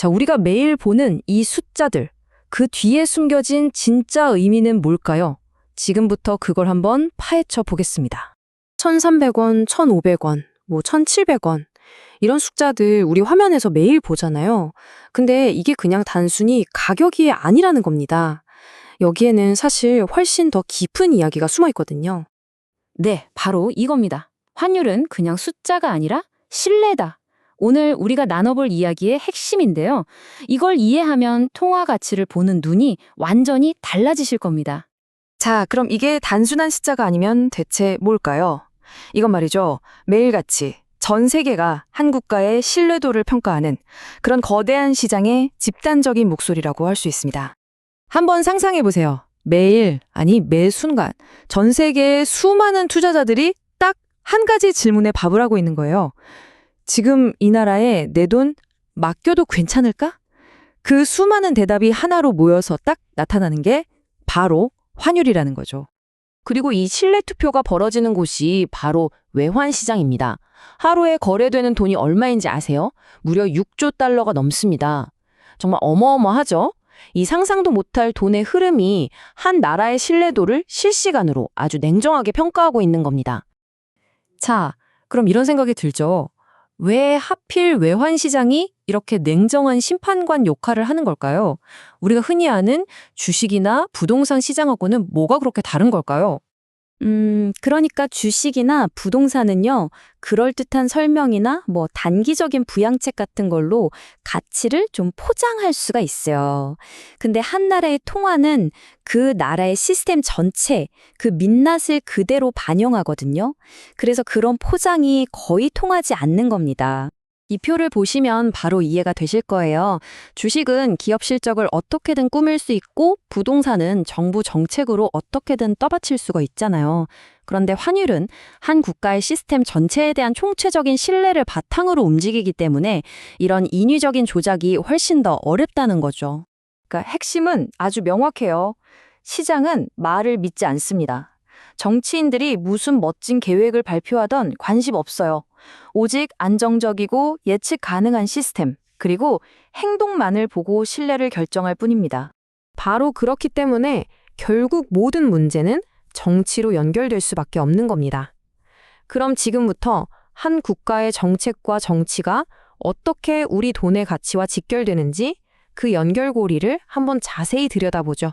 자, 우리가 매일 보는 이 숫자들, 그 뒤에 숨겨진 진짜 의미는 뭘까요? 지금부터 그걸 한번 파헤쳐 보겠습니다. 1,300원, 1,500원, 1,700원. 이런 숫자들 우리 화면에서 매일 보잖아요. 근데 이게 그냥 단순히 가격이 아니라는 겁니다. 여기에는 사실 훨씬 더 깊은 이야기가 숨어 있거든요. 네, 바로 이겁니다. 환율은 그냥 숫자가 아니라 신뢰다. 오늘 우리가 나눠볼 이야기의 핵심인데요. 이걸 이해하면 통화 가치를 보는 눈이 완전히 달라지실 겁니다. 자, 그럼 이게 단순한 숫자가 아니면 대체 뭘까요? 이건 말이죠. 매일같이 전 세계가 한 국가의 신뢰도를 평가하는 그런 거대한 시장의 집단적인 목소리라고 할 수 있습니다. 한번 상상해 보세요. 매일, 아니 매 순간 전 세계의 수많은 투자자들이 딱 한 가지 질문에 답을 하고 있는 거예요. 지금 이 나라에 내 돈 맡겨도 괜찮을까? 그 수많은 대답이 하나로 모여서 딱 나타나는 게 바로 환율이라는 거죠. 그리고 이 실내 투표가 벌어지는 곳이 바로 외환시장입니다. 하루에 거래되는 돈이 얼마인지 아세요? 무려 6조 달러가 넘습니다. 정말 어마어마하죠? 이 상상도 못할 돈의 흐름이 한 나라의 신뢰도를 실시간으로 아주 냉정하게 평가하고 있는 겁니다. 자, 그럼 이런 생각이 들죠. 왜 하필 외환시장이 이렇게 냉정한 심판관 역할을 하는 걸까요? 우리가 흔히 아는 주식이나 부동산 시장하고는 뭐가 그렇게 다른 걸까요? 그러니까 주식이나 부동산은요, 그럴듯한 설명이나 단기적인 부양책 같은 걸로 가치를 좀 포장할 수가 있어요. 근데 한 나라의 통화는 그 나라의 시스템 전체, 그 민낯을 그대로 반영하거든요. 그래서 그런 포장이 거의 통하지 않는 겁니다. 이 표를 보시면 바로 이해가 되실 거예요. 주식은 기업 실적을 어떻게든 꾸밀 수 있고 부동산은 정부 정책으로 어떻게든 떠받칠 수가 있잖아요. 그런데 환율은 한 국가의 시스템 전체에 대한 총체적인 신뢰를 바탕으로 움직이기 때문에 이런 인위적인 조작이 훨씬 더 어렵다는 거죠. 그러니까 핵심은 아주 명확해요. 시장은 말을 믿지 않습니다. 정치인들이 무슨 멋진 계획을 발표하던 관심 없어요. 오직 안정적이고 예측 가능한 시스템, 그리고 행동만을 보고 신뢰를 결정할 뿐입니다. 바로 그렇기 때문에 결국 모든 문제는 정치로 연결될 수밖에 없는 겁니다. 그럼 지금부터 한 국가의 정책과 정치가 어떻게 우리 돈의 가치와 직결되는지 그 연결고리를 한번 자세히 들여다보죠.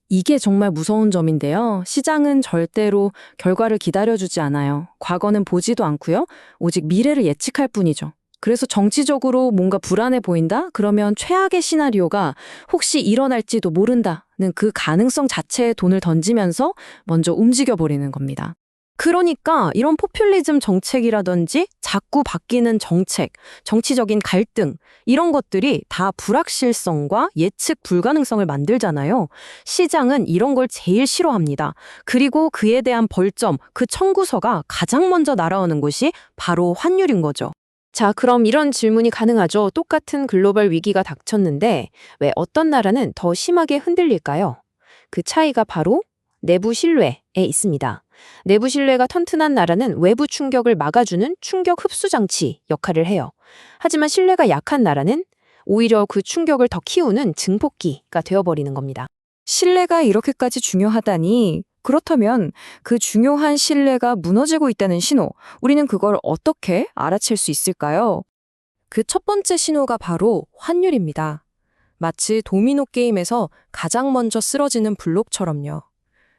이게 정말 무서운 점인데요. 시장은 절대로 결과를 기다려주지 않아요. 과거는 보지도 않고요. 오직 미래를 예측할 뿐이죠. 그래서 정치적으로 뭔가 불안해 보인다? 그러면 최악의 시나리오가 혹시 일어날지도 모른다는 그 가능성 자체에 돈을 던지면서 먼저 움직여버리는 겁니다. 그러니까 이런 포퓰리즘 정책이라든지 자꾸 바뀌는 정책, 정치적인 갈등, 이런 것들이 다 불확실성과 예측 불가능성을 만들잖아요. 시장은 이런 걸 제일 싫어합니다. 그리고 그에 대한 벌점, 그 청구서가 가장 먼저 날아오는 곳이 바로 환율인 거죠. 자, 그럼 이런 질문이 가능하죠. 똑같은 글로벌 위기가 닥쳤는데 왜 어떤 나라는 더 심하게 흔들릴까요? 그 차이가 바로 내부 신뢰에 있습니다. 내부 신뢰가 튼튼한 나라는 외부 충격을 막아주는 충격 흡수 장치 역할을 해요. 하지만 신뢰가 약한 나라는 오히려 그 충격을 더 키우는 증폭기가 되어버리는 겁니다. 신뢰가 이렇게까지 중요하다니, 그렇다면 그 중요한 신뢰가 무너지고 있다는 신호, 우리는 그걸 어떻게 알아챌 수 있을까요? 그 첫 번째 신호가 바로 환율입니다. 마치 도미노 게임에서 가장 먼저 쓰러지는 블록처럼요.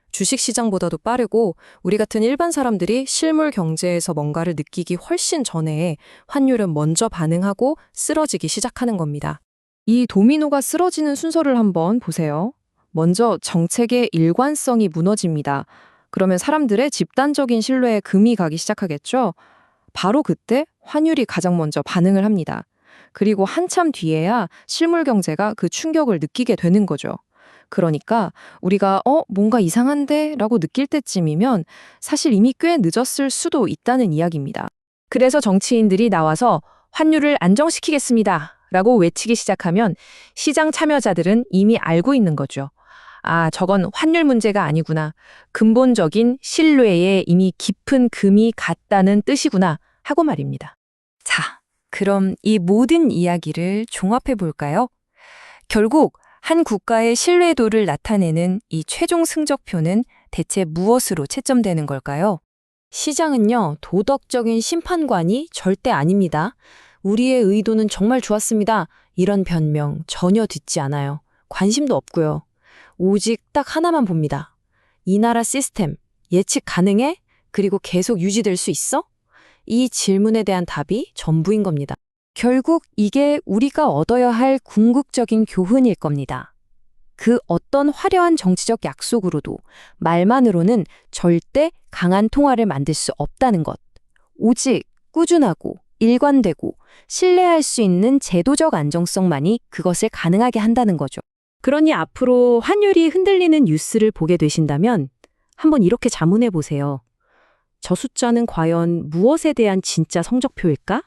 주식시장보다도 빠르고 우리 같은 일반 사람들이 실물 경제에서 뭔가를 느끼기 훨씬 전에 환율은 먼저 반응하고 쓰러지기 시작하는 겁니다. 이 도미노가 쓰러지는 순서를 한번 보세요. 먼저 정책의 일관성이 무너집니다. 그러면 사람들의 집단적인 신뢰에 금이 가기 시작하겠죠? 바로 그때 환율이 가장 먼저 반응을 합니다. 그리고 한참 뒤에야 실물 경제가 그 충격을 느끼게 되는 거죠. 그러니까 우리가 뭔가 이상한데? 라고 느낄 때쯤이면 사실 이미 꽤 늦었을 수도 있다는 이야기입니다. 그래서 정치인들이 나와서 환율을 안정시키겠습니다 라고 외치기 시작하면 시장 참여자들은 이미 알고 있는 거죠. 아, 저건 환율 문제가 아니구나. 근본적인 신뢰에 이미 깊은 금이 갔다는 뜻이구나 하고 말입니다. 자, 그럼 이 모든 이야기를 종합해 볼까요? 결국 한 국가의 신뢰도를 나타내는 이 최종 승적표는 대체 무엇으로 채점되는 걸까요? 시장은요, 도덕적인 심판관이 절대 아닙니다. 우리의 의도는 정말 좋았습니다. 이런 변명 전혀 듣지 않아요. 관심도 없고요. 오직 딱 하나만 봅니다. 이 나라 시스템 예측 가능해? 그리고 계속 유지될 수 있어? 이 질문에 대한 답이 전부인 겁니다. 결국 이게 우리가 얻어야 할 궁극적인 교훈일 겁니다. 그 어떤 화려한 정치적 약속으로도 말만으로는 절대 강한 통화를 만들 수 없다는 것. 오직 꾸준하고 일관되고 신뢰할 수 있는 제도적 안정성만이 그것을 가능하게 한다는 거죠. 그러니 앞으로 환율이 흔들리는 뉴스를 보게 되신다면 한번 이렇게 자문해 보세요. 저 숫자는 과연 무엇에 대한 진짜 성적표일까?